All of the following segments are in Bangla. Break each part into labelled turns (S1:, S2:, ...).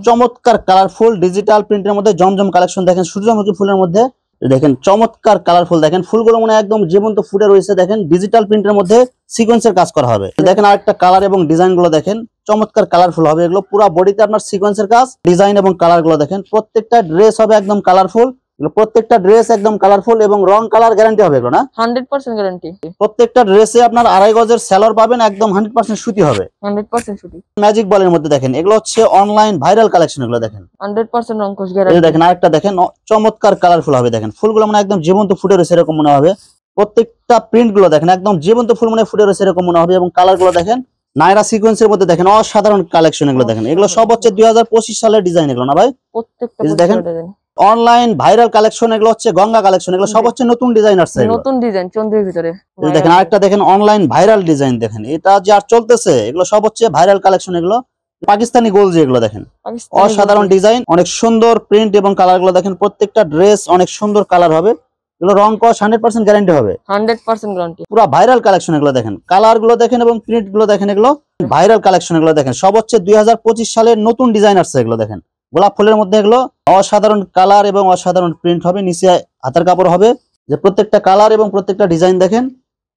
S1: চমৎকার কালারফুল ডিজিটাল প্রিন্টের মধ্যে জমজম কালেকশন দেখেন, সূর্যমুখী ফুলের মধ্যে দেখেন চমৎকার কালারফুল দেখেন, ফুলগুলো মনে একদম জীবন্ত ফুটে রয়েছে। দেখেন ডিজিটাল প্রিন্টের মধ্যে সিকোয়েন্সের কাজ করা হবে। দেখেন আরেকটা কালার এবং ডিজাইন গুলো দেখেন চমৎকার কালারফুল হবে। এগুলো পুরো বডিতে আপনার সিকোয়েন্সের কাজ, ডিজাইন এবং কালার গুলো দেখেন। প্রত্যেকটা ড্রেস হবে একদম কালারফুল, প্রত্যেকটা ড্রেস একদম কালারফুল এবং রং কালার গ্যারান্টি হবে এগুলো না
S2: 100% গ্যারান্টি।
S1: প্রত্যেকটা ড্রেসে আপনার 2.5 গজের সেলর পাবেন, একদম 100% সুতি হবে।
S2: 100% সুতি।
S1: ম্যাজিক বলের মধ্যে দেখেন, এগুলো হচ্ছে অনলাইন ভাইরাল কালেকশন। এগুলো দেখেন
S2: 100% রংকশ গ্যারান্টি।
S1: দেখেন আরেকটা দেখেন চমৎকার কালারফুল হবে। দেখেন ফুলগুলো মানে একদম জীবন্ত ফুটে রয়েছে এরকম মনে হবে। প্রত্যেকটা প্রিন্ট গুলো দেখেন একদম জীবন্ত ফুল মানে ফুটে রয়েছে এরকম মনে হবে। এবং কালার গুলো দেখেন নাইরা সিকোয়েন্সের মধ্যে দেখেন অসাধারণ কালেকশন। এগুলো দেখেন এগুলো সব হচ্ছে 2025 সালের ডিজাইন এগুলো না ভাই।
S2: প্রত্যেকটা
S1: দেখেন অনলাইন ভাইরাল কালেকশন, এগুলো হচ্ছে গঙ্গা কালেকশন। এগুলো সব হচ্ছে নতুন ডিজাইন আসছে,
S2: নতুন ডিজাইন চন্দ্রের ভিতরে।
S1: দেখেন আরেকটা দেখেন অনলাইন ভাইরাল ডিজাইন দেখেন, এটা যে আর চলতেছে এগুলো সব হচ্ছে ভাইরাল কালেকশন। এগুলো পাকিস্তানি গোল যে এগুলো দেখেন অসাধারণ ডিজাইন, অনেক সুন্দর প্রিন্ট এবং কালার গুলো দেখেন। প্রত্যেকটা ড্রেস অনেক সুন্দর কালার হবে। এগুলো রং কস 100% গ্যারান্টি হবে।
S2: 100% গ্যারান্টি।
S1: পুরো ভাইরাল কালেকশন এগুলো দেখেন, কালার গুলো দেখেন এবং প্রিন্ট গুলো দেখেন। এগুলো ভাইরাল কালেকশন এগুলো দেখেন সব হচ্ছে 2025 সালের নতুন ডিজাইন আসছে। এগুলো দেখেন গোলাপ ফুলের মধ্যে এগুলো অসাধারণ কালার এবং অসাধারণ প্রিন্ট হবে। নিচে হাতের কাপড় হবে, যে প্রত্যেকটা কালার এবং প্রত্যেকটা ডিজাইন দেখেন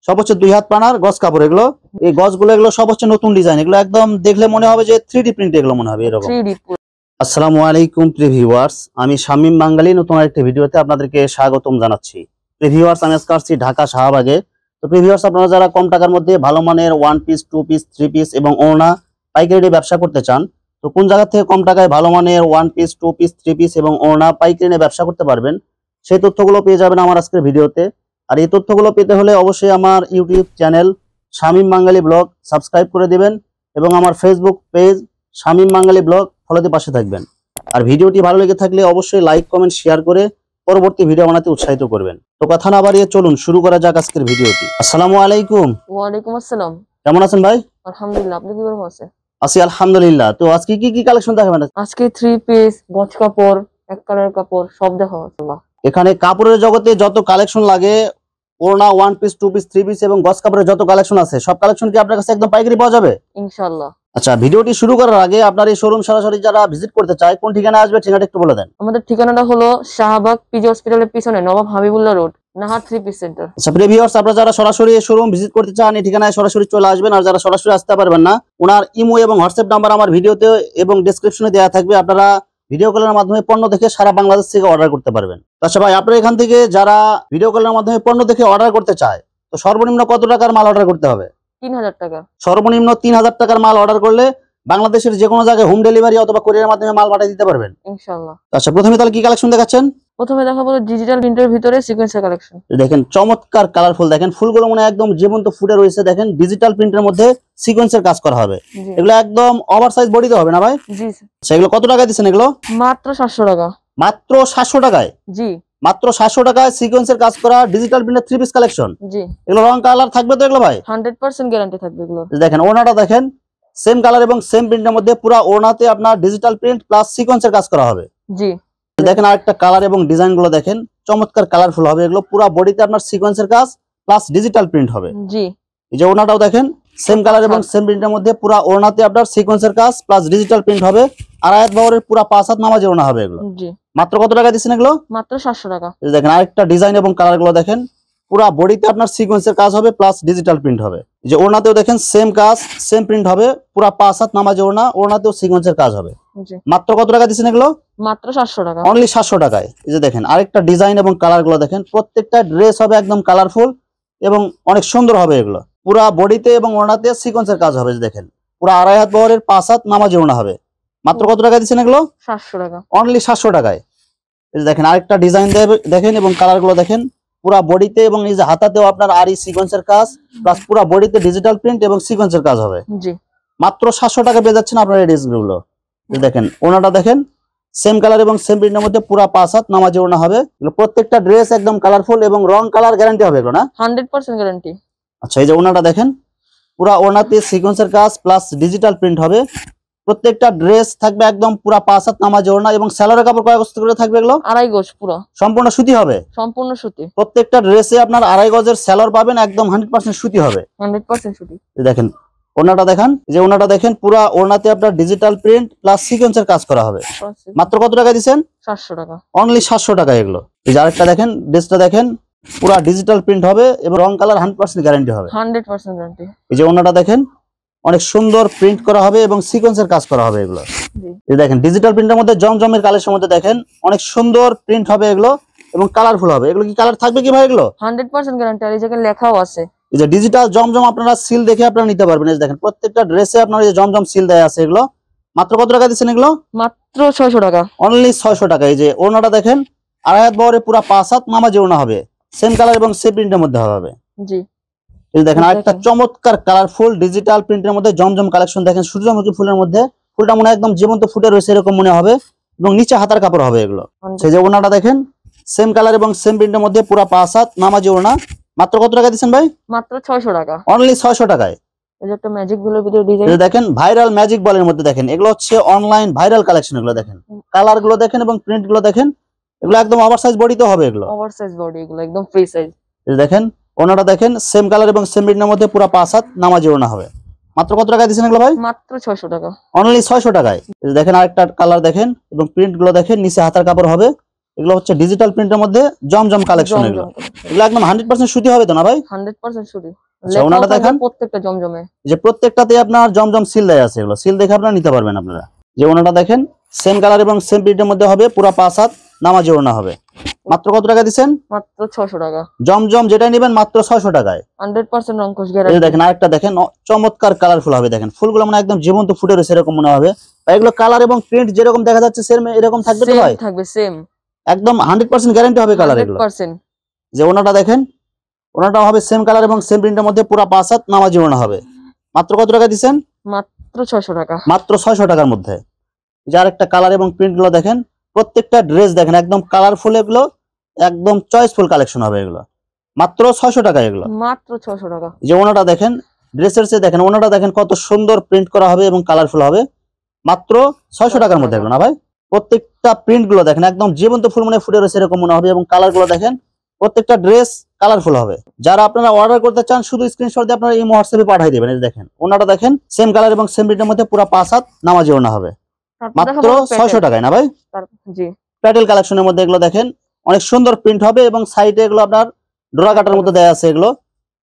S1: সব হচ্ছে 2 হাত পানার গজ কাপড়। এগুলো এই গজগুলো এগুলো সব হচ্ছে নতুন ডিজাইন। এগুলো একদম দেখলে মনে হবে যে 3D প্রিন্ট এগুলো মনে হবে এরকম। আসসালামু আলাইকুম প্রিয় ভিউয়ার্স, আমি শামীম বাঙালি নতুন আরেকটি ভিডিওতে আপনাদেরকে স্বাগতম জানাচ্ছি। প্রিয় ভিউয়ার্স, আমি আজকে আসছি ঢাকা শাহবাগে। তো প্রিয় ভিউয়ার্স, আপনারা যারা কম টাকার মধ্যে ভালো মানের 1 পিস 2 পিস 3 পিস এবং ওড়না পাইকারি ব্যবসা করতে চান, তো কোন জায়গা থেকে কম টাকায় ভালো মানের 1 পিস 2 পিস 3 পিস এবং ওড়না পাইকারি নিয়ে ব্যবসা করতে পারবেন, সেই তথ্যগুলো পেয়ে যাবেন আমার আজকের ভিডিওতে। আর এই তথ্যগুলো পেতে হলে অবশ্যই আমার ইউটিউব চ্যানেল শামীম বাঙালি ব্লগ সাবস্ক্রাইব করে দিবেন এবং আমার ফেসবুক পেজ শামীম বাঙালি ব্লগ ফলোতে পাশে থাকবেন। আর ভিডিওটি ভালো লেগে থাকলে অবশ্যই লাইক কমেন্ট শেয়ার করে পরবর্তী ভিডিও বানাতে উৎসাহিত করবেন। তো কথা না বাড়িয়ে চলুন শুরু করা যাক আজকের ভিডিওটি। আসসালামু আলাইকুম।
S2: ওয়ালাইকুম আসসালাম।
S1: কেমন আছেন ভাই?
S2: আলহামদুলিল্লাহ, আপনি কিভাবে আছেন?
S1: আছি আলহামদুলিল্লাহ। তো আজকে কি কালেকশন দেখাবেন?
S2: আজকে 3 পিস গজ কাপড়, এক কালার কাপড় সব দেখাবো ইনশাআল্লাহ।
S1: এখানে কাপড়ের জগতে যত কালেকশন লাগে, ওড়না 1 পিস 2 পিস 3 পিস এবং গজ কাপড়ের যত কালেকশন আছে, সব কালেকশন কি আপনার কাছে একদম পাইকারি পাওয়া যাবে
S2: ইনশাআল্লাহ? আচ্ছা,
S1: ভিডিওটি শুরু করার আগে আপনার এই শোরুম সরাসরি যারা ভিজিট করতে চায় কোন ঠিকানা আসবে, ঠিকানাটা একটু বলে দেন।
S2: আমাদের ঠিকানাটা হলো শাহবাগ পিজি হসপিটালের পিছনে Nawab Habibullah road, Nahar 3 piece centre.
S1: আচ্ছা প্রিয় ভিউয়ার্স, আপনারা যারা সরাসরি এই শোরুম ভিজিট করতে চান এই ঠিকানায় সরাসরি চলে আসবেন। আর যারা সরাসরি আসতে পারবেন না, ওনার ইমো এবং হোয়াটসঅ্যাপ নাম্বার আমার ভিডিওতে এবং ডেসক্রিপশনে দেওয়া থাকবে। আপনারা ভিডিও কলের মাধ্যমে পণ্য দেখে সারা বাংলাদেশ থেকে অর্ডার করতে পারবেন। আচ্ছা ভাই, আপনারা এখান থেকে যারা ভিডিও কলের মাধ্যমে পণ্য দেখে অর্ডার করতে চায়, তো সর্বনিম্ন কত টাকার মাল অর্ডার করতে হবে?
S2: 3000 টাকা।
S1: সর্বনিম্ন 3000 টাকার মাল অর্ডার করলে বাংলাদেশের যে কোনো জায়গায় হোম ডেলিভারি অথবা কুরিয়ারের মাধ্যমে মাল পাঠিয়ে দিতে পারবেন
S2: ইনশাআল্লাহ।
S1: আচ্ছা, প্রথমে তাহলে কি কালেকশন দেখাচ্ছেন?
S2: প্রথমে দেখাবো ডিজিটাল প্রিন্টের ভিতরে সিকোয়েন্সের কালেকশন।
S1: দেখেন চমৎকার কালারফুল দেখেন, ফুলগুলো মনে একদম জীবন্ত ফুটে রয়েছে। দেখেন ডিজিটাল প্রিন্টের মধ্যে সিকোয়েন্সের কাজ করা হবে। এগুলো একদম ওভারসাইজ বডিতে হবে না ভাই?
S2: জি
S1: স্যার। এগুলো কত টাকা দিচ্ছেন? এগুলো
S2: মাত্র 700 টাকা।
S1: মাত্র 700 টাকায়?
S2: জি
S1: মাত্র 700 টাকায় সিকোয়েন্সের কাজ করা ডিজিটাল প্রিন্টের 3 পিস কালেকশন।
S2: জি,
S1: এগুলো রং কালার থাকবে তো এগুলো ভাই?
S2: 100% গ্যারান্টি থাকবে এগুলো।
S1: দেখেন ওড়নাটা দেখেন সেম কালার এবং সেম প্রিন্টের মধ্যে পুরো ওড়নাতে আপনার ডিজিটাল প্রিন্ট প্লাস সিকোয়েন্সের কাজ করা হবে।
S2: জি
S1: দেখেন আরেকটা কালার এবং ডিজাইন গুলো দেখেন চমৎকার কালারফুল হবে। এগুলো পুরো বডিতে আপনার সিকোয়েন্সের কাজ প্লাস ডিজিটাল প্রিন্ট হবে।
S2: জি,
S1: এই যে ওড়নাটাও দেখেন সেম কালার এবং সেম প্রিন্টের মধ্যে পুরো ওড়নাতে আপনার সিকোয়েন্সের কাজ প্লাস ডিজিটাল প্রিন্ট হবে। আর আয়াত বহরের পুরো 5 হাত নামাজি ওড়না হবে এগুলো।
S2: জি,
S1: মাত্র কত টাকা দিচ্ছেন এগুলো?
S2: মাত্র 700 টাকা।
S1: এই দেখেন আরেকটা ডিজাইন এবং কালার গুলো দেখেন পুরো বডিতে আপনার সিকোয়েন্সের কাজ হবে প্লাস ডিজিটাল প্রিন্ট হবে। এই যে ওড়নাতেও দেখেন সেম কাজ সেম প্রিন্ট হবে, পুরো 5 হাত নামাজি ওড়না, ওড়নাতেও সিকোয়েন্সের কাজ হবে। মাত্র কত টাকা দিচ্ছেন এগুলো?
S2: মাত্র 700 টাকা।
S1: অনলি 700 টাকায়। এই যে দেখেন আরেকটা ডিজাইন এবং কালার গুলো দেখেন, প্রত্যেকটা ড্রেস হবে একদম কালারফুল এবং অনেক সুন্দর হবে। এগুলো পুরো বডিতে এবং ওড়নাতে সিকোয়েন্সের কাজ হবে। দেখেন পুরো 2.5 হাত বহরের 5 হাত নামাজি ওড়না হবে। মাত্র কত টাকা দিচ্ছেন এগুলো?
S2: 700 টাকা।
S1: অনলি 700 টাকায়। এই যে দেখেন আরেকটা ডিজাইন দেখেন এবং কালার গুলো দেখেন পুরো বডিতে এবং এই যে হাতাতেও আপনার আরি সিকোয়েন্সের কাজ প্লাস পুরো বডিতে ডিজিটাল প্রিন্ট এবং সিকোয়েন্সের কাজ হবে।
S2: জি,
S1: মাত্র 700 টাকা পেয়ে যাচ্ছেন আপনার এই ড্রেসগুলো। দেখেন ওড়নাটা দেখেন সেম কালার এবং সেম প্রিন্টের মধ্যে পুরো 5 হাত নামাজি ওড়না হবে। প্রত্যেকটা ড্রেস একদম কালারফুল এবং রং কালার গ্যারান্টি হবে এগুলো না
S2: 100% গ্যারান্টি।
S1: আচ্ছা, এই যে ওড়নাটা দেখেন পুরো ওড়নাতে সিকোয়েন্সের কাজ প্লাস ডিজিটাল প্রিন্ট হবে। প্রত্যেকটা ড্রেস থাকবে একদম পুরো 5 হাত নামাজি ওড়না এবং সেলরের কাপড় কয় গজ করে থাকবে এগুলো?
S2: 2.5 গজ পুরো
S1: সম্পূর্ণ সুতি হবে।
S2: সম্পূর্ণ সুতি।
S1: প্রত্যেকটা ড্রেসে আপনার 2.5 গজের সেলর পাবেন, একদম 100% সুতি হবে।
S2: 100% সুতি।
S1: দেখেন ওড়নাটা দেখান, যে ওড়নাটা দেখেন পুরা ওড়নাতে আপনার ডিজিটাল প্রিন্ট প্লাস সিকোয়েন্সের কাজ করা হবে। মাত্র কত টাকা দিচ্ছেন?
S2: 700 টাকা।
S1: অনলি 700 টাকা এগুলো। এই যে আরেকটা দেখেন, ড্রেসটা দেখেন পুরা ডিজিটাল প্রিন্ট হবে এবং রং কালার 100% গ্যারান্টি হবে।
S2: 100% গ্যারান্টি।
S1: এই যে ওড়নাটা দেখেন অনেক সুন্দর প্রিন্ট করা হবে এবং সিকোয়েন্সের কাজ করা হবে এগুলো। এই দেখেন ডিজিটাল প্রিন্টের মধ্যে জমজমের কালের মধ্যে দেখেন অনেক সুন্দর প্রিন্ট হবে এগুলো এবং কালারফুল হবে। এগুলো কি কালার থাকবে কি ভাই? এগুলো
S2: 100% গ্যারান্টি। আর এই জায়গায় লেখাও আছে।
S1: এই যে ডিজিটাল জমজম আপনারা সিল দেখে আপনারা নিতে পারবেন। এই যে দেখেন প্রত্যেকটা ড্রেসে আপনার এই যে জমজম সিল দেয়া আছে এগুলো। মাত্র কত টাকা দিচ্ছেন এগুলো?
S2: মাত্র 600 টাকা।
S1: অনলি 600 টাকা। এই যে ওড়নাটা দেখেন আড়াই হাত বহরে পুরা 5 হাত নামাজি ওড়না হবে, সেম কালার এবং সেম প্রিন্টের মধ্যে হবে।
S2: জি,
S1: এই দেখেন আরেকটা চমৎকার কালারফুল ডিজিটাল প্রিন্টের মধ্যে জমজম কালেকশন দেখেন। সূর্যমুখী ফুলের মধ্যে ফুলটা মনে একদম জীবন্ত ফুটে রয়েছে এরকম মনে হবে এবং নিচে হাতার কাপড় হবে এগুলো। সেই যে ওড়নাটা দেখেন সেম কালার এবং সেম প্রিন্টের মধ্যে পুরা 5 হাত নামাজি ওড়না। মাত্র কত টাকা দিচ্ছেন ভাই?
S2: মাত্র 600 টাকা।
S1: অনলি 600 টাকায়।
S2: এই যে একটা ম্যাজিক গুলোর ভিতরে ডিজাইন
S1: দেখেন ভাইরাল ম্যাজিক বলের মধ্যে দেখেন এগুলো হচ্ছে অনলাইন ভাইরাল কালেকশন। এগুলো দেখেন কালার গুলো দেখেন এবং প্রিন্ট গুলো দেখেন, এগুলো একদম ওভারসাইজ বডিতে হবে এগুলো।
S2: ওভারসাইজ বডি, এগুলো একদম ফ্রি সাইজ।
S1: দেখেন ওনাটা দেখেন সেম কালার এবং সেম প্রিন্টের মধ্যে পুরো 5 হাত নামাজি ওড়না হবে। মাত্র কত টাকা দিচ্ছেন এগুলো ভাই?
S2: মাত্র 600 টাকা।
S1: অনলি 600 টাকায়। দেখেন আরেকটা কালার দেখেন এবং প্রিন্ট গুলো দেখেন নিচে হাতার কাপড় হবে। এগুলো হচ্ছে ডিজিটাল প্রিন্টের মধ্যে জমজম কালেকশন। এগুলো একদম 100% সুতি হবে তো না ভাই?
S2: 100% সুতি।
S1: ওনাটা দেখেন
S2: প্রত্যেকটা জমজমে,
S1: যে প্রত্যেকটাতে আপনার জমজম সিল দেয়া আছে। এগুলো সিল দেখে আপনারা নিতে পারবেন আপনারা। যে ওনাটা দেখেন সেম কালার এবং সেম প্রিন্টের মধ্যে হবে, পুরো 5 হাত নামাজি ওড়না হবে। মাত্র কত টাকা দিচ্ছেন?
S2: মাত্র 600 টাকা।
S1: জমজম যেটা নেবেন মাত্র 600 টাকায়।
S2: 100% রংকশ
S1: এই
S2: গ্যারান্টি।
S1: দেখেন আরেকটা দেখেন চমৎকার কালারফুল হবে। দেখেন ফুলগুলো মানে একদম জীবন্ত ফুটে রয়েছে এরকম মনে হবে। এগুলো কালার এবং প্রিন্ট যেরকম দেখা যাচ্ছে সেম এরকম থাকবে তো ভাই?
S2: থাকবে সেম,
S1: একদম 100% গ্যারান্টি হবে কালার এগুলো।
S2: 100%।
S1: যে ওনাটা দেখেন ওনাটা হবে সেম কালার এবং সেম প্রিন্টের মধ্যে পুরো 5 হাত নামাজি ওড়না হবে। মাত্র কত টাকা দিচ্ছেন?
S2: মাত্র 600 টাকা।
S1: মাত্র 600 টাকার মধ্যে। যার একটা কালার এবং প্রিন্ট গুলো দেখেন, প্রত্যেকটা ড্রেস দেখেন একদম কালারফুল, এগুলো একদম চয়েসফুল কালেকশন হবে এগুলো। মাত্র 600 টাকা এগুলো।
S2: মাত্র 600 টাকা।
S1: যে ওনাটা দেখেন ড্রেসের চেয়ে দেখেন ওনাটা দেখেন কত সুন্দর প্রিন্ট করা হবে এবং কালারফুল হবে। মাত্র 600 টাকার মধ্যে এগুলো না ভাই? প্রত্যেকটা প্রিন্ট গুলো দেখেন একদম জীবন্ত ফুল মনে ফুটে রয়েছে এরকম মনে হবে এবং কালার গুলো দেখেন প্রত্যেকটা ড্রেস কালারফুল হবে। যারা আপনারা অর্ডার করতে চান শুধু স্ক্রিনশট দিয়ে আপনারা এই হোয়াটসঅ্যাপে পাঠিয়ে দিবেন। এই দেখেন ওনাটা দেখেন সেম কালার এবং সেম প্রিন্টের মধ্যে পুরো 5 হাত নামাজি ওড়না হবে। মাত্র 600 টাকায় না ভাই?
S2: জি,
S1: প্যাটেল কালেকশনের মধ্যে এগুলো দেখেন অনেক সুন্দর প্রিন্ট হবে এবং সাইডে এগুলো আপনার ডোরা কাটার মধ্যে দেয়া আছে। এগুলো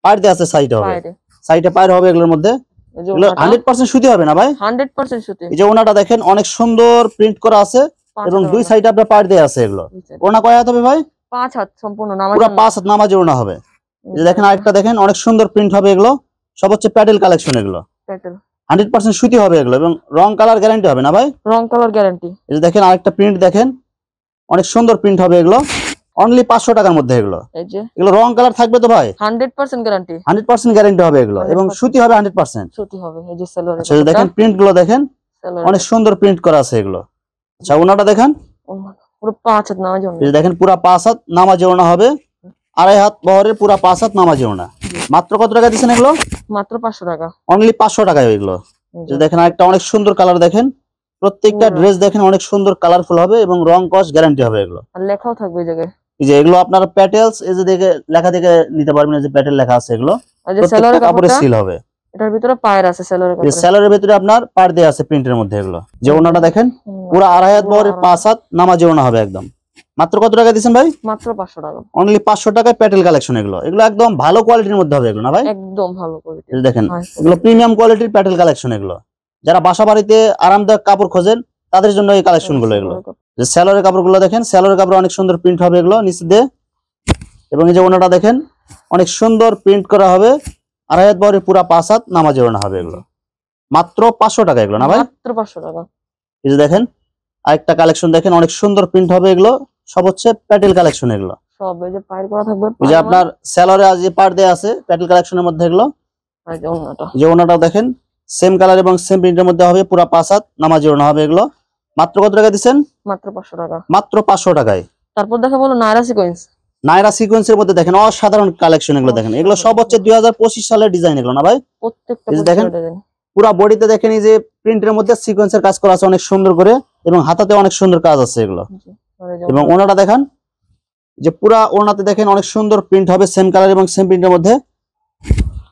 S1: পায়ের দেয়া আছে, সাইডে হবে, সাইডে পায়ের হবে এগুলোর মধ্যে। এগুলো 100% সুতি হবে না ভাই?
S2: 100% সুতি।
S1: এই যে ওনাটা দেখেন অনেক সুন্দর প্রিন্ট করা আছে এবং দুই সাইডে আপনার পায়ের দেয়া আছে। এগুলো ওনা কয় হাত হবে ভাই?
S2: 5 হাত সম্পূর্ণ নামাজ,
S1: পুরো 5 হাত নামাজি ওড়না হবে। এই যে দেখেন আরেকটা দেখেন অনেক সুন্দর প্রিন্ট হবে। এগুলো সব হচ্ছে প্যাটেল কালেকশন। এগুলো
S2: প্যাটেল
S1: 100% সুতি হবে এগুলো এবং রং কালার গ্যারান্টি হবে না ভাই?
S2: রং কালার গ্যারান্টি।
S1: এই যে দেখেন আরেকটা প্রিন্ট দেখেন অনেক সুন্দর প্রিন্ট হবে এগুলো। অনলি 500 টাকার মধ্যে এগুলো।
S2: এই যে
S1: এগুলো রং কালার থাকবে তো ভাই?
S2: 100% গ্যারান্টি।
S1: 100% গ্যারান্টি হবে এগুলো এবং সুতি হবে 100%।
S2: সুতি হবে। এই যে সেলর,
S1: আচ্ছা দেখেন প্রিন্ট গুলো দেখেন অনেক সুন্দর প্রিন্ট করা আছে এগুলো। আচ্ছা ওনাটা দেখেন
S2: পুরো 5 হাত নামাজ ওড়না।
S1: এই যে দেখেন পুরো 5 হাত নামাজি ওড়না হবে, আড়াই হাত বহরের পুরো 5 হাত নামাজি ওড়না। মাত্র কত টাকা দিচ্ছেন এগুলো?
S2: মাত্র 500 টাকা।
S1: অনলি 500 টাকায় এগুলো। এই দেখেন আরেকটা অনেক সুন্দর কালার দেখেন, প্রত্যেকটা ড্রেস দেখেন অনেক সুন্দর কালারফুল হবে এবং রং কস গ্যারান্টি হবে এগুলো।
S2: আর লেখাও থাকবে এই জায়গায়।
S1: এই যে এগুলো আপনার প্যাটেলস এই যে দেখে লেখা দেখে নিতে পারবেন। এই যে প্যাটেল লেখা আছে এগুলো।
S2: আর যে সেলরের
S1: কাপড়ে
S2: কাপড়টা
S1: সিল হবে।
S2: এটার ভিতরে পায়ের আছে সেলরের কাপড়।
S1: এই সেলরের ভিতরে আপনার পার দেয়া আছে প্রিন্টের মধ্যে এগুলো। যে ওনাটা দেখেন পুরো আড়াই হাত বহরের 5 হাত নামাজি ওড়না হবে একদম। মাত্র কত টাকা দিচ্ছেন ভাই?
S2: মাত্র 500 টাকা।
S1: অনলি 500 টাকায় প্যাটেল কালেকশন এগুলো। এগুলো একদম ভালো কোয়ালিটির মধ্যে হবে এগুলো না ভাই?
S2: একদম ভালো কোয়ালিটি।
S1: এই দেখেন এগুলো প্রিমিয়াম কোয়ালিটির প্যাটেল কালেকশন এগুলো। যারা বাসা বাড়িতে আরামদায়ক কাপড় খোঁজেন তাদের জন্য এই কালেকশন গুলো। এগুলো যে সেলরের কাপড়গুলো দেখেন, সেলরের কাপড় অনেক সুন্দর প্রিন্ট হবে এগুলো নিচে দিয়ে এবং এই যে ওনাটা দেখেন অনেক সুন্দর প্রিন্ট করা হবে, আড়াই হাত বহরের পুরো 5 হাত নামাজি ওড়না হবে এগুলো। মাত্র 500 টাকা এগুলো না ভাই?
S2: মাত্র 500 টাকা।
S1: এই যে দেখেন আরেকটা কালেকশন দেখেন অনেক সুন্দর প্রিন্ট হবে এগুলো। সব হচ্ছে প্যাটেল কালেকশন এগুলো।
S2: সব এই যে পায়ের করা থাকবে।
S1: এই যে আপনার সেলরে আজ যে পার দেয়া আছে প্যাটেল কালেকশনের মধ্যে এগুলো।
S2: আর যে ওন্নাটা,
S1: যে ওনাটাও দেখেন সেম কালার এবং সেম প্রিন্টের মধ্যে হবে, পুরো 5 হাত নামাজি ওড়না হবে এগুলো। মাত্র কত টাকা দিচ্ছেন?
S2: মাত্র 500 টাকা।
S1: মাত্র 500 টাকায়।
S2: তারপর দেখা বলো নায়রা সিকোয়েন্স।
S1: নায়রা সিকোয়েন্সের মধ্যে দেখেন অসাধারণ কালেকশন এগুলো দেখেন। এগুলো সব হচ্ছে 2025 সালের ডিজাইন এগুলো না ভাই?
S2: প্রত্যেকটা
S1: দেখেন পুরো বডিতে দেখেন এই যে প্রিন্টের মধ্যে সিকোয়েন্সের কাজ করা আছে অনেক সুন্দর করে এবং হাতাতে অনেক সুন্দর কাজ আছে এগুলো। এবং ওনাটা দেখেন যে পুরা ওনাতে দেখেন অনেক সুন্দর প্রিন্ট হবে সেম কালার এবং সেম প্রিন্টের মধ্যে।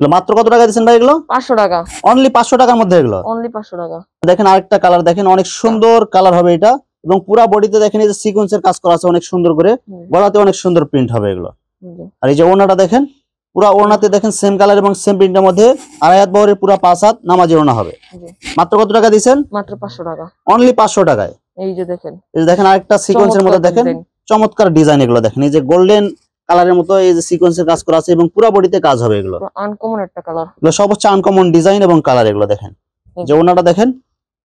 S1: এগুলো মাত্র কত টাকা দিচ্ছেন ভাই? এগুলো
S2: 500 টাকা,
S1: অনলি 500 টাকার মধ্যে এগুলো।
S2: অনলি 500 টাকা।
S1: দেখেন আরেকটা কালার দেখেন, অনেক সুন্দর কালার হবে এটা, এবং পুরা বডিতে দেখেন এই যে সিকোয়েন্সের কাজ করা আছে অনেক সুন্দর করে, গলাতে অনেক সুন্দর প্রিন্ট হবে এগুলো। আর এই যে ওড়নাটা দেখেন, পুরা ওড়নাতে দেখেন সেম কালার এবং সেম প্রিন্টের মধ্যে 2.5 হাত বহরের পুরা 5 হাত নামাজি ওড়না হবে। মাত্র কত টাকা দিচ্ছেন?
S2: মাত্র 500 টাকা,
S1: অনলি 500 টাকায়।
S2: এই যে দেখেন,
S1: এই যে দেখেন আরেকটা সিকোয়েন্সের মধ্যে দেখেন চমৎকার ডিজাইন এগুলো দেখেন, এই যে গোল্ডেন কালারের মতো এই যে সিকোয়েন্সের কাজ করা আছে এবং পুরা বডিতে কাজ হবে এগুলো।
S2: আনকমন একটা কালার,
S1: এগুলো সব হচ্ছে আনকমন ডিজাইন এবং কালার এগুলো দেখেন। যে ওড়নাটা দেখেন,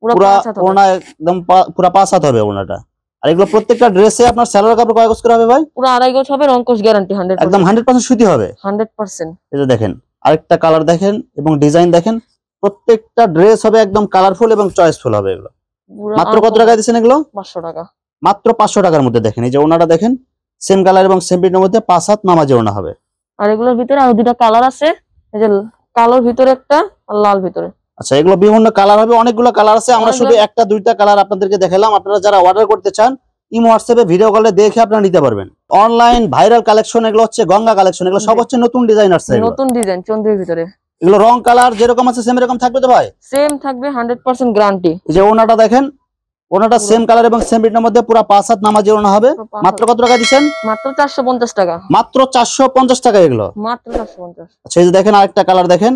S1: পুরা ওড়না একদম পুরা 5 হাত হবে ওড়নাটা। আর এগুলো প্রত্যেকটা ড্রেসে আপনার সালোয়ার কাপড় কয় গজ করে হবে ভাই?
S2: পুরো 2.5 গজ হবে, রংকশ গ্যারান্টি 100%,
S1: একদম 100% সুতি হবে
S2: 100%।
S1: এই যে দেখেন আরেকটা কালার দেখেন এবং ডিজাইন দেখেন, প্রত্যেকটা ড্রেস হবে একদম কালারফুল এবং চয়েসফুল হবে এগুলো। মাত্র কত টাকা দিচ্ছেন এগুলো?
S2: 500 টাকা,
S1: মাত্র 500 টাকার মধ্যে। দেখেন এই যে ওড়নাটা দেখেন, সেম কালার এবং সেম প্রিন্টের মধ্যে 5 হাত নামাজি ওড়না হবে।
S2: আর এগুলোর ভিতরে আরো দুটো কালার আছে, এই যে কালোর ভিতরে একটা আর লাল ভিতরে।
S1: আচ্ছা, এগুলো বিভিন্ন কালার হবে, অনেকগুলো কালার আছে, আমরা শুধু একটা দুইটা কালার আপনাদেরকে দেখালাম। আপনারা যারা অর্ডার করতে চান ইমো হোয়াটসঅ্যাপে ভিডিও কলে দেখে আপনারা নিতে পারবেন। অনলাইন ভাইরাল কালেকশন এগুলো হচ্ছে গঙ্গা কালেকশন, এগুলো সব হচ্ছে নতুন ডিজাইন আসছে,
S2: নতুন ডিজাইন চন্দ্রের ভিতরে।
S1: এগুলো রং কালার যেরকম আছে সেম এরকম থাকবে তো ভাই?
S2: সেম থাকবে, 100% গ্যারান্টি।
S1: এই যে ওনাটা দেখেন, ওনাটা সেম কালার এবং সেম প্রিন্টের মধ্যে পুরো 5 হাত নামাজি ওনা হবে। মাত্র কত টাকা দিবেন?
S2: মাত্র 450 টাকা,
S1: মাত্র 450 টাকা এগুলো,
S2: মাত্র 450।
S1: আচ্ছা, এই যে দেখেন আরেকটা কালার দেখেন,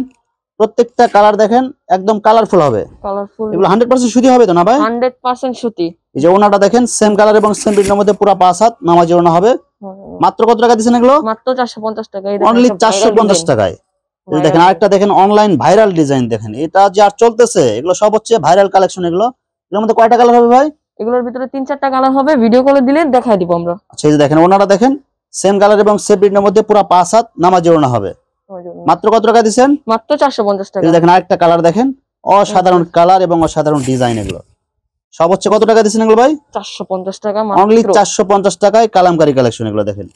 S1: প্রত্যেকটা কালার দেখেন একদম কালারফুল হবে,
S2: কালারফুল।
S1: এগুলো 100% সুতি হবে তো না ভাই?
S2: 100% সুতি।
S1: এই যে ওনাটা দেখেন সেম কালার এবং সেম প্রিন্টের মধ্যে পুরো 5 হাত নামাজি ওনা হবে। মাত্র কত টাকা দিবেন এগুলো?
S2: মাত্র 450 টাকা,
S1: অনলি 450 টাকায়। এই যে দেখেন আরেকটা দেখেন অনলাইন ভাইরাল ডিজাইন দেখেন, এটা যে আর চলতেছে, এগুলো সব হচ্ছে ভাইরাল কালেকশন। এগুলো এর মধ্যে কয়টা কালার হবে ভাই?
S2: এগুলোর ভিতরে 3-4টা কালার হবে, ভিডিও কলে দিলে দেখাই দিব আমরা।
S1: আচ্ছা, এই যে দেখেন ওনাটা দেখেন সেম কালার এবং সেম প্রিন্টের মধ্যে পুরো 5 হাত নামাজি ওনা হবে। মাত্র কত টাকা দিবেন?
S2: মাত্র 450 টাকা।
S1: এই যে দেখেন আরেকটা কালার দেখেন, অসাধারণ কালার এবং অসাধারণ ডিজাইন, এগুলো সব হচ্ছে কত টাকা দিবেন এগুলো ভাই?
S2: 450 টাকা,
S1: অনলি 450 টাকায় কালামকারী কালেকশন। এগুলো দেখেন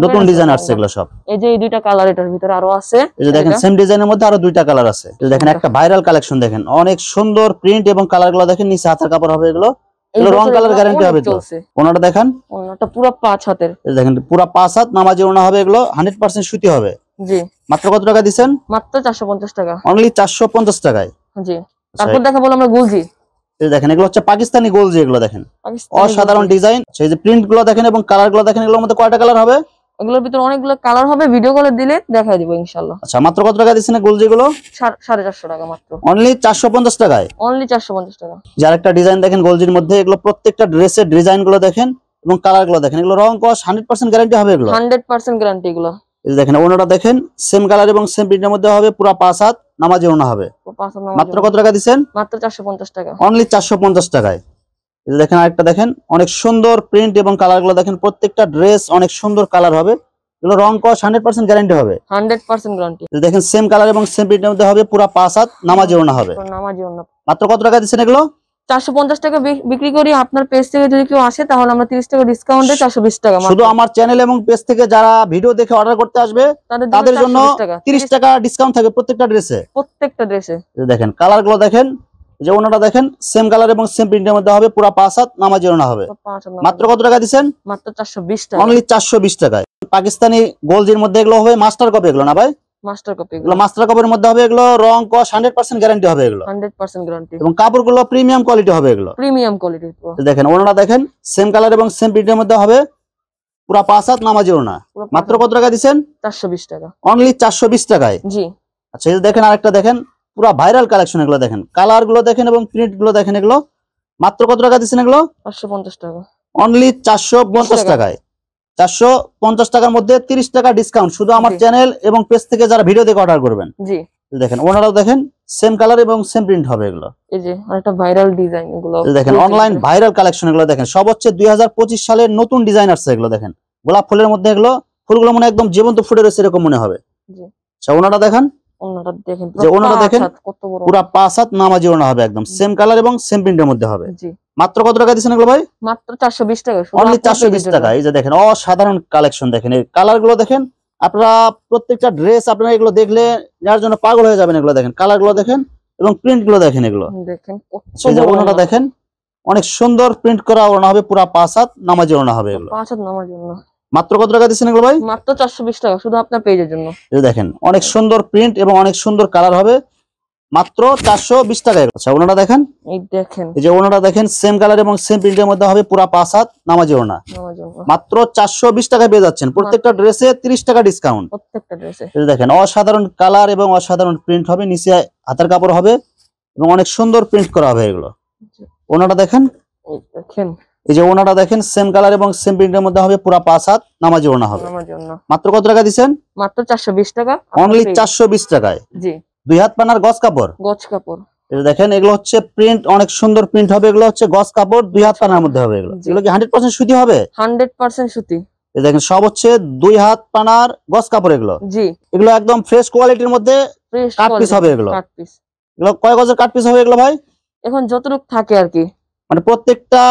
S1: নতুন ডিজাইন আসছে এগুলো সব।
S2: এই যে এই দুইটা কালার এটার ভিতরে আরো আছে,
S1: এই যে দেখেন সেম ডিজাইনের মধ্যে আরো দুইটা কালার আছে। এই যে দেখেন একটা ভাইরাল কালেকশন দেখেন, অনেক সুন্দর প্রিন্ট এবং কালার গুলো দেখেন, নিচে হাতের কাপড় হবে এগুলো, এগুলো রং কালার গ্যারান্টি হবে তো। ওনাটা দেখেন,
S2: ওনাটা পুরো 5 হাতের,
S1: এই দেখেন পুরো 5 হাত নামাজি ওনা হবে, এগুলো 100% সুতি হবে।
S2: জি।
S1: মাত্র কত টাকা দিবেন?
S2: মাত্র 450 টাকা,
S1: অনলি 450 টাকায়।
S2: জি। তারপর দেখাবো আমরা গুলজি।
S1: এই দেখেন এগুলো হচ্ছে পাকিস্তানি গোলজি, এগুলো দেখেন অসাধারণ ডিজাইন। সেই যে প্রিন্ট গুলো দেখেন এবং কালার গুলো দেখেন, এগুলোর মধ্যে কয়টা কালার হবে?
S2: এগুলোর ভিতরে অনেকগুলো কালার হবে, ভিডিও কলে দিলে দেখাই দিব ইনশাআল্লাহ।
S1: আচ্ছা, মাত্র কত টাকা দিচ্ছেন গোলজি গুলো?
S2: 450 টাকা মাত্র,
S1: অনলি 450 টাকায়।
S2: অনলি 450 টাকা।
S1: যার একটা ডিজাইন দেখেন গোলজির মধ্যে, এগুলো প্রত্যেকটা ড্রেসের ডিজাইন গুলো দেখেন এবং কালার গুলো দেখেন, এগুলো রং কস 100% গ্যারান্টি হবে এগুলো,
S2: 100% গ্যারান্টি এগুলো।
S1: এই দেখেন ওনাটা দেখেন সেম কালার এবং সেম প্রিন্টের মধ্যে হবে, পুরো 5 হাত নামাজি ওনা হবে। মাত্র কত টাকা দিচ্ছেন?
S2: মাত্র 450 টাকা,
S1: অনলি 450 টাকায়। এই দেখেন আরেকটা দেখেন, অনেক সুন্দর প্রিন্ট এবং কালার গুলো দেখেন, প্রত্যেকটা ড্রেস অনেক সুন্দর কালার হবে, এগুলো রং কস 100% গ্যারান্টি হবে,
S2: 100% গ্যারান্টি।
S1: দেখেন সেম কালার এবং সেম প্রিন্টের মধ্যে হবে, পুরো 5 হাত নামাজি ওনা হবে।
S2: নামাজি ওনা।
S1: মাত্র কত টাকা দিচ্ছেন এগুলো?
S2: 450 টাকা বিক্রি করি। আপনার পেজ থেকে যদি কেউ আসে তাহলে আমরা 30 টাকা ডিসকাউন্টে 420 টাকা।
S1: শুধু আমার চ্যানেল এবং পেজ থেকে যারা ভিডিও দেখে অর্ডার করতে আসবে তাদের জন্য 30 টাকা ডিসকাউন্ট থাকবে প্রত্যেকটা ড্রেসে,
S2: প্রত্যেকটা ড্রেসে।
S1: দেখেন কালার গুলো দেখেন, যে ওনাটা দেখেন সেম কালার এবং সেম প্রিন্টের মধ্যে হবে, পুরো 5 হাত নামাজি ওনা হবে। মাত্র কত টাকা দিবেন?
S2: মাত্র 420 টাকা,
S1: অনলি 420 টাকায়। পাকিস্তানি গোলজির মধ্যে এগুলো হবে মাস্টার কপি, এগুলো না ভাই?
S2: মাস্টার কপি,
S1: এগুলো মাস্টার কপির মধ্যে হবে, এগুলো রং কস 100% গ্যারান্টি হবে এগুলো,
S2: 100% গ্যারান্টি।
S1: এবং কাপড়গুলো প্রিমিয়াম কোয়ালিটি হবে এগুলো,
S2: প্রিমিয়াম কোয়ালিটি।
S1: দেখেন ওনাটা দেখেন সেম কালার এবং সেম প্রিন্টের মধ্যে হবে, পুরো 5 হাত নামাজি ওনা। মাত্র কত টাকা দিবেন?
S2: 420 টাকা,
S1: অনলি 420 টাকায়।
S2: জি।
S1: আচ্ছা, এই দেখেন আরেকটা দেখেন পুরো ভাইরাল কালেকশন, এগুলো দেখেন কালার গুলো দেখেন এবং প্রিন্ট গুলো দেখেন, এগুলো মাত্র কত টাকা দিচ্ছেন এগুলো?
S2: 450 টাকা,
S1: অনলি 450 টাকায়। 450 টাকার মধ্যে 30 টাকা ডিসকাউন্ট শুধু আমার চ্যানেল এবং পেজ থেকে যারা ভিডিও দেখে অর্ডার করবেন।
S2: জি।
S1: দেখেন ওনারাও দেখেন সেম কালার এবং সেম প্রিন্ট হবে এগুলো,
S2: এই যে আরেকটা ভাইরাল ডিজাইন, এগুলো
S1: দেখেন অনলাইন ভাইরাল কালেকশন, এগুলো দেখেন সব হচ্ছে 2025 সালের নতুন ডিজাইন আসছে এগুলো দেখেন, গোলাপ ফুলের মধ্যে এগুলো ফুলগুলো মনে একদম জীবন্ত ফুটে রয়েছে এরকম মনে হবে।
S2: জি।
S1: আচ্ছা, ওনাটা দেখেন,
S2: ওনাটা দেখেন,
S1: যে ওনাটা দেখেন
S2: কত বড়,
S1: পুরো 5 হাত নামাজি ওনা হবে, একদম সেম কালার এবং সেম প্রিন্টের মধ্যে হবে।
S2: জি।
S1: মাত্র কত টাকা দিচ্ছেন এগুলো ভাই?
S2: মাত্র 420 টাকা,
S1: অনলি 420 টাকা। এই যে দেখেন অসাধারণ কালেকশন দেখেন, এই কালার গুলো দেখেন, আপনারা প্রত্যেকটা ড্রেস আপনারা এগুলো দেখলে যার জন্য পাগল হয়ে যাবেন। এগুলো দেখেন কালার গুলো দেখেন এবং প্রিন্ট গুলো দেখেন, এগুলো
S2: দেখেন
S1: ওনাটা দেখেন অনেক সুন্দর প্রিন্ট করা ওনা হবে, পুরো 5 হাত নামাজি ওনা হবে এগুলো।
S2: 5 হাত নামাজি ওনা।
S1: মাত্র কত টাকা দিচ্ছেন এগুলো ভাই?
S2: মাত্র 420 টাকা, শুধু আপনার পেজের জন্য।
S1: এই দেখেন অনেক সুন্দর প্রিন্ট এবং অনেক সুন্দর কালার হবে, মাত্র 420 টাকা। আচ্ছা ওনাটা দেখেন,
S2: এই দেখেন,
S1: এই যে ওনাটা দেখেন সেম কালার এবং সেম প্রিন্টের মধ্যে হবে, পুরা 5 হাত নামাজি ওনা,
S2: আমার জন্য
S1: মাত্র 420 টাকায় পেয়ে যাচ্ছেন। প্রত্যেকটা ড্রেসে 30 টাকা ডিসকাউন্ট।
S2: প্রত্যেকটা ড্রেসে
S1: এই দেখেন অসাধারণ কালার এবং অসাধারণ প্রিন্ট হবে, নিচে হাতের কাপড় হবে এবং অনেক সুন্দর প্রিন্ট করা হবে এগুলো। ওনাটা দেখেন,
S2: এই দেখেন,
S1: এই যে ওনাটা দেখেন সেম কালার এবং সেম প্রিন্টের মধ্যে হবে, পুরা 5 হাত নামাজি ওনা হবে।
S2: আমার জন্য
S1: মাত্র কত টাকা দিচ্ছেন?
S2: মাত্র 420 টাকা,
S1: অনলি 420 টাকায়।
S2: জি,
S1: 2 হাত পানার গজ কাপড়।
S2: গজ কাপড়।
S1: এই দেখেন এগুলো হচ্ছে প্রিন্ট, অনেক সুন্দর প্রিন্ট হবে, এগুলো হচ্ছে গজ কাপড়, 2 হাত পানার মধ্যে হবে এগুলো। এগুলো কি 100% সুতি হবে?
S2: 100% সুতি।
S1: এই দেখেন সব হচ্ছে 2 হাত পানার গজ কাপড় এগুলো।
S2: জি,
S1: এগুলো একদম ফ্রেশ কোয়ালিটির মধ্যে
S2: ফ্রেশ
S1: কাট পিস হবে এগুলো।
S2: Cut piece.
S1: এগুলো কয় গজের কাট পিস হবে এগুলো ভাই?
S2: এখন যতটুকু থাকে আর কি,
S1: মানে প্রত্যেকটা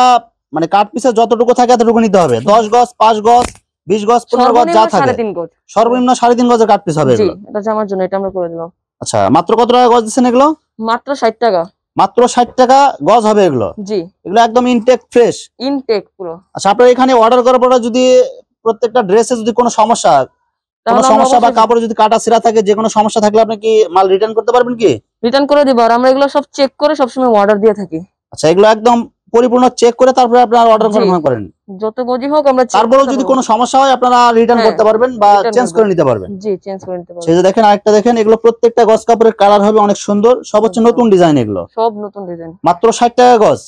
S1: মানে কাট পিসে যতটুকু থাকে এতটুকু নিতে হবে। 10 গজ, 5 গজ, 20 গজ, 15 গজ যা থাকে,
S2: 3.5 গজ,
S1: সর্বনিম্ন 3.5 গজের কাট পিস হবে
S2: জি,
S1: এগুলো।
S2: এটা জামার জন্য, এটা আমরা করে দিলাম।
S1: আচ্ছা মাত্র কত টাকা গজ দিচ্ছেন এগুলো?
S2: মাত্র 60 টাকা।
S1: মাত্র 60 টাকা গজ হবে এগুলো।
S2: জি,
S1: এগুলো একদম ইনটেক ফ্রেশ।
S2: ইনটেক পুরো।
S1: আচ্ছা আপনার এখানে অর্ডার করার পরে যদি প্রত্যেকটা ড্রেসে যদি কোনো সমস্যা বা কাপড়ে যদি কাটা ছিঁড়া থাকে, যে কোনো সমস্যা থাকলে আপনি কি মাল রিটার্ন করতে পারবেন কি?
S2: রিটার্ন করে দিব, আর আমরা এগুলো সব চেক করে সবসময় অর্ডার দিয়ে থাকি।
S1: আচ্ছা এগুলো একদম পরিপূর্ণ চেক করে তারপরে আপনারা অর্ডার কনফার্ম করেন।
S2: যত গজি হোক আমরা চেক,
S1: তারপরেও যদি কোনো সমস্যা হয় আপনারা রিটার্ন করতে পারবেন বা চেঞ্জ করে নিতে পারবেন।
S2: জি, চেঞ্জ করে নিতে পারবেন।
S1: সেই যে দেখেন আরেকটা দেখেন, এগুলো প্রত্যেকটা গজ কাপড়ের কালার হবে অনেক সুন্দর, সব হচ্ছে নতুন ডিজাইন এগুলো।
S2: সব নতুন ডিজাইন।
S1: মাত্র 60 টাকা গজ,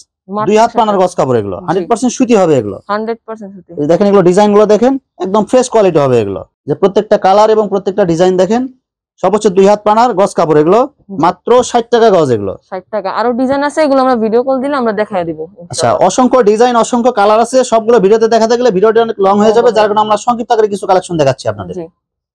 S1: 2 হাত পানার গজ কাপড় এগুলো, 100% সুতি হবে এগুলো।
S2: 100% সুতি।
S1: এই দেখেন এগুলো ডিজাইন গুলো দেখেন, একদম ফ্রেশ কোয়ালিটি হবে এগুলো। যে প্রত্যেকটা কালার এবং প্রত্যেকটা ডিজাইন দেখেন, সব হচ্ছে 2 হাত পানার গজ কাপড় এগুলো, মাত্র 60 টাকা গজ এগুলো।
S2: 60 টাকা। আরো ডিজাইন আছে, এগুলো আমরা ভিডিও কল দিলে আমরা দেখায় দিব।
S1: আচ্ছা অসংখ্য ডিজাইন, অসংখ্য কালার আছে, সবগুলো ভিডিওতে দেখাতে গেলে ভিডিওটা অনেক লং হয়ে যাবে, যার কারণে আমরা সংক্ষিপ্ত আকারে কিছু কালেকশন দেখাচ্ছি আপনাদের।
S2: জি।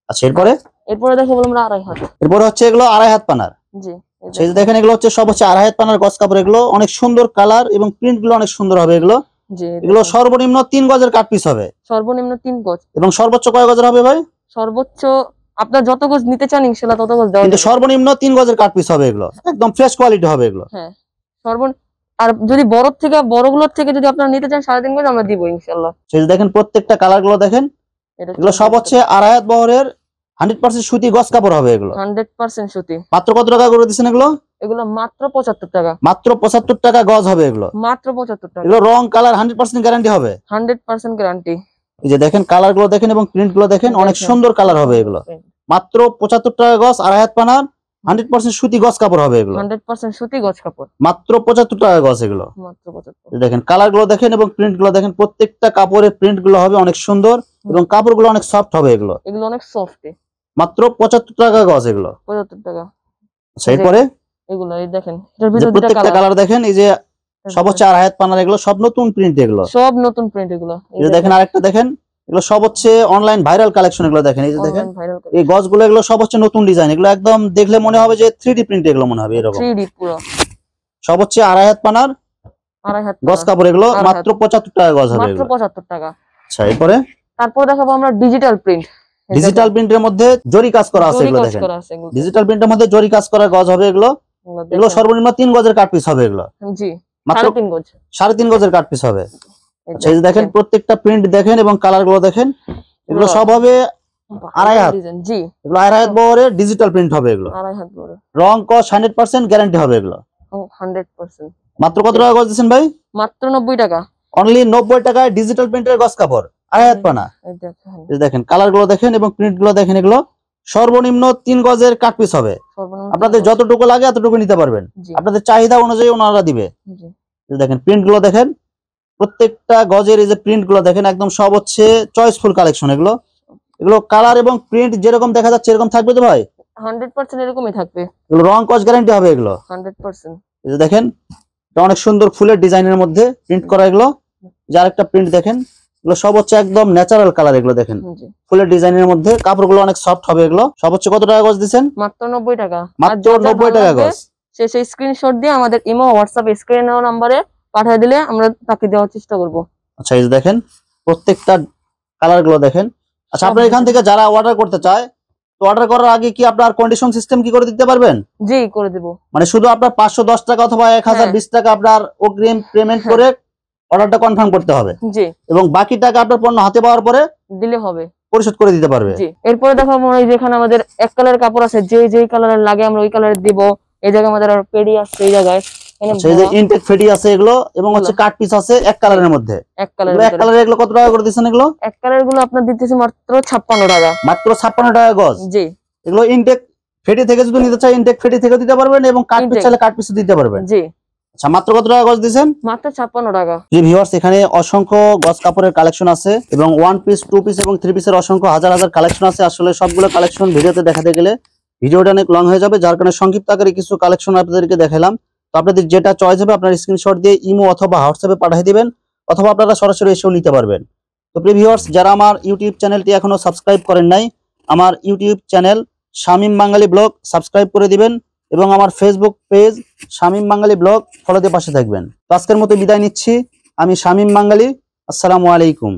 S1: আচ্ছা এরপরে
S2: দেখাবো আমরা 2.5 হাত।
S1: এরপরে হচ্ছে এগুলো 2.5 হাত পানার।
S2: জি,
S1: সেই যে দেখেন এগুলো হচ্ছে সব হচ্ছে 2.5 হাত পানার গজ কাপড় এগুলো, অনেক সুন্দর কালার এবং প্রিন্ট গুলো অনেক সুন্দর হবে এগুলো।
S2: জি,
S1: এগুলো সর্বনিম্ন 3 গজের কাট পিস হবে।
S2: সর্বনিম্ন 3 গজ।
S1: এবং সর্বোচ্চ কয় গজের হবে ভাই?
S2: সর্বোচ্চ আপনার যত গজ নিতে চান ইনশাআল্লাহ তত গজ দেওয়া
S1: কিন্তু
S2: যাবে।
S1: সর্বনিম্ন 3 গজের কাট পিস হবে এগুলো, একদম ফ্রেশ কোয়ালিটি হবে এগুলো।
S2: হ্যাঁ, আর যদি বড়গুলোর থেকে যদি আপনারা নিতে চান 3.5 গজ আমরা দিব ইনশাআল্লাহ।
S1: সেই যে দেখেন প্রত্যেকটা কালার গুলো দেখেন, এগুলো সব হচ্ছে 2.5 হাত বহরের 100% সুতি গজ কাপড় হবে এগুলো।
S2: 100% সুতি।
S1: মাত্র কত টাকা করে দিচ্ছেন এগুলো?
S2: এগুলো মাত্র 75 টাকা।
S1: মাত্র 75 টাকা গজ হবে এগুলো।
S2: মাত্র 75 টাকা।
S1: এগুলো রং কালার 100% গ্যারান্টি হবে।
S2: 100% গ্যারান্টি।
S1: এই যে দেখেন কালার গুলো দেখেন এবং প্রিন্ট গুলো দেখেন, অনেক সুন্দর কালার হবে এগুলো। মাত্র 75 টাকা গজ, 2.5 হাত পানার 100% সুতি গজ কাপড় হবে এগুলো।
S2: 100% সুতি গজ কাপড়।
S1: মাত্র 75 টাকা গজ এগুলো।
S2: মাত্র 75।
S1: এই দেখেন কালার গুলো দেখেন এবং প্রিন্ট গুলো দেখেন, প্রত্যেকটা কাপড়ের প্রিন্ট গুলো হবে অনেক সুন্দর এবং কাপড় গুলো অনেক সফট হবে এগুলো।
S2: এগুলো অনেক সফট।
S1: মাত্র 75 টাকা গজ এগুলো।
S2: 75 টাকা।
S1: সেই পরে
S2: এগুলো এই দেখেন, এটার ভিতরে দুটো
S1: প্রত্যেকটা কালার দেখেন, এই যে সব হচ্ছে 2.5 হাত পানার এগুলো, সব নতুন প্রিন্ট এগুলো।
S2: সব নতুন প্রিন্ট এগুলো।
S1: এই যে দেখেন আরেকটা দেখেন, এগুলো সব হচ্ছে অনলাইন ভাইরাল কালেকশন এগুলো দেখেন। এই যে দেখেন এই গজগুলো, এগুলো সব হচ্ছে নতুন ডিজাইন, এগুলো একদম দেখলে মনে হবে যে 3D প্রিন্ট এগুলো মনে হবে এরকম।
S2: 3D পুরো।
S1: সব হচ্ছে 2.5 হাত পানার
S2: 2.5 হাত
S1: গজ কাপড় এগুলো, মাত্র 75 টাকা গজ হবে
S2: মাত্র
S1: এগুলো।
S2: 75 টাকা।
S1: আচ্ছা এরপরে
S2: তারপর দেখাবো আমরা ডিজিটাল প্রিন্ট।
S1: ডিজিটাল প্রিন্টের মধ্যে জরি কাজ করা আছে এগুলো দেখেন। ডিজিটাল প্রিন্টের মধ্যে জরি কাজ করা গজ হবে এগুলো। এগুলো সর্বনিম্ন 3 গজের কাট পিস হবে এগুলো।
S2: জি,
S1: মাত্র
S2: 3.5 গজ।
S1: 3.5 গজের কাট পিস হবে। আচ্ছা এই যে দেখেন প্রত্যেকটা প্রিন্ট দেখেন এবং কালার গুলো দেখেন, এগুলো সব হবে 2.5 হাত।
S2: জি,
S1: এগুলো 2.5 হাত বহরের ডিজিটাল প্রিন্ট হবে এগুলো।
S2: 2.5 হাত বড়।
S1: রং কস 100% গ্যারান্টি হবে এগুলো।
S2: 100%।
S1: মাত্র কত টাকা গজ দিচ্ছেন ভাই?
S2: মাত্র 90 টাকা।
S1: অনলি 90 টাকায় ডিজিটাল প্রিন্টের গজ কাপড়, 2.5 হাত পানা। এই দেখেন কালার গুলো দেখেন এবং প্রিন্ট গুলো দেখেন, এগুলো সর্বনিম্ন 3 গজের কাট পিস হবে। আপনাদের যতটুকু লাগে এতটুকু নিতে পারবেন, আপনাদের চাহিদা অনুযায়ী ওনারা দিবে। দেখেন প্রিন্ট গুলো দেখেন, প্রত্যেকটা গজের এই যে প্রিন্ট গুলো দেখেন, একদম সব হচ্ছে চয়েসফুল কালেকশন এগুলো। এগুলো কালার এবং প্রিন্ট যেরকম দেখা যাচ্ছে এরকম থাকবে তো ভাই?
S2: 100% এরকমই থাকবে।
S1: এগুলো রং কস গ্যারান্টি হবে এগুলো
S2: 100%।
S1: এই যে দেখেন এটা অনেক সুন্দর ফুলের ডিজাইনের মধ্যে প্রিন্ট করা এগুলো। যার একটা প্রিন্ট দেখেন, এগুলো সব হচ্ছে একদম ন্যাচারাল কালার এগুলো দেখেন, ফুলের ডিজাইনের মধ্যে। কাপড়গুলো অনেক সফট হবে এগুলো। সব হচ্ছে কত টাকা গজ দিচ্ছেন?
S2: মাত্র 90 টাকা।
S1: মাত্র 90 টাকা গজ।
S2: সেই স্ক্রিনশট দিয়ে আমাদের ইমো হোয়াটসঅ্যাপ স্ক্রিনে দেওয়া নম্বরে পাঠিয়ে দিলে আমরা তাকে দেওয়ার চেষ্টা করব।
S1: আচ্ছা এই যে দেখেন প্রত্যেকটা কালার গুলো দেখেন। আচ্ছা আপনার এখান থেকে যারা অর্ডার করতে চায়, তো অর্ডার করার আগে কি আপনার কন্ডিশন সিস্টেম কি করে দিতে পারবেন?
S2: জি, করে দেব।
S1: মানে শুধু আপনার 510 টাকা অথবা 1020 টাকা আপনার অগ্রিম পেমেন্ট করে অর্ডারটা কনফার্ম করতে হবে
S2: জি
S1: এবং বাকি টাকা আপনার পণ্য হাতে পাওয়ার পরে
S2: দিলে হবে।
S1: পরিশোধ করে দিতে পারবে।
S2: জি এরপরে দেখো আমরা এই যেখানে আমাদের এক কালারের কাপড় আছে, যে কালারের লাগে আমরা ওই কালারের দিব। এই জায়গায় আমাদের আর পেডি আছে, এই জায়গায়
S1: এই যে ইনটেক ফেডি আছে এগুলো এবং হচ্ছে কাট পিস আছে এক কালারের মধ্যে।
S2: এক কালার
S1: এক কালারে এগুলো কত টাকা করে দিচ্ছেন? এগুলো
S2: এক কালার গুলো আপনার দিতেছি মাত্র 56 টাকা।
S1: মাত্র 56 টাকা গজ।
S2: জি
S1: এগুলো ইনটেক ফেডি থেকে যদি নিতে চাই ইনটেক ফেডি থেকে দিতে পারবেন এবং কাট পিস চাইলে কাট পিস দিতে পারবেন।
S2: জি
S1: আচ্ছা মাত্র কত টাকা গজ দিবেন?
S2: মাত্র 56 টাকা।
S1: জি ভিউয়ার্স, এখানে অসংখ্য গজ কাপড়ের কালেকশন আছে এবং ওয়ান পিস, টু পিস এবং থ্রি পিসের অসংখ্য হাজার হাজার কালেকশন আছে। আসলে সবগুলো কালেকশন ভিডিওতে দেখাতে গেলে ভিডিওটা অনেক লং হয়ে যাবে, যার কারণে সংক্ষিপ্ত আকারে কিছু কালেকশন আপনাদেরকে দেখালাম। তো আপনাদের যেটা চয়েস হবে আপনার স্ক্রিনশট দিয়ে ইমো অথবা হোয়াটসঅ্যাপে পাঠিয়ে দিবেন, অথবা আপনারা সরাসরি এসেও নিতে পারবেন। তো প্রিয় ভিউয়ার্স, যারা আমার ইউটিউব চ্যানেলটি এখনো সাবস্ক্রাইব করেন নাই, আমার ইউটিউব চ্যানেল শামীম বাঙালি ব্লগ সাবস্ক্রাইব করে দিবেন এবং আমার ফেসবুক পেজ শামীম বাঙালি ব্লগ ফলো দিয়ে পাশে থাকবেন। তো আজকের মতো বিদায় নিচ্ছি, আমি শামীম বাঙালি। আসসালামু আলাইকুম।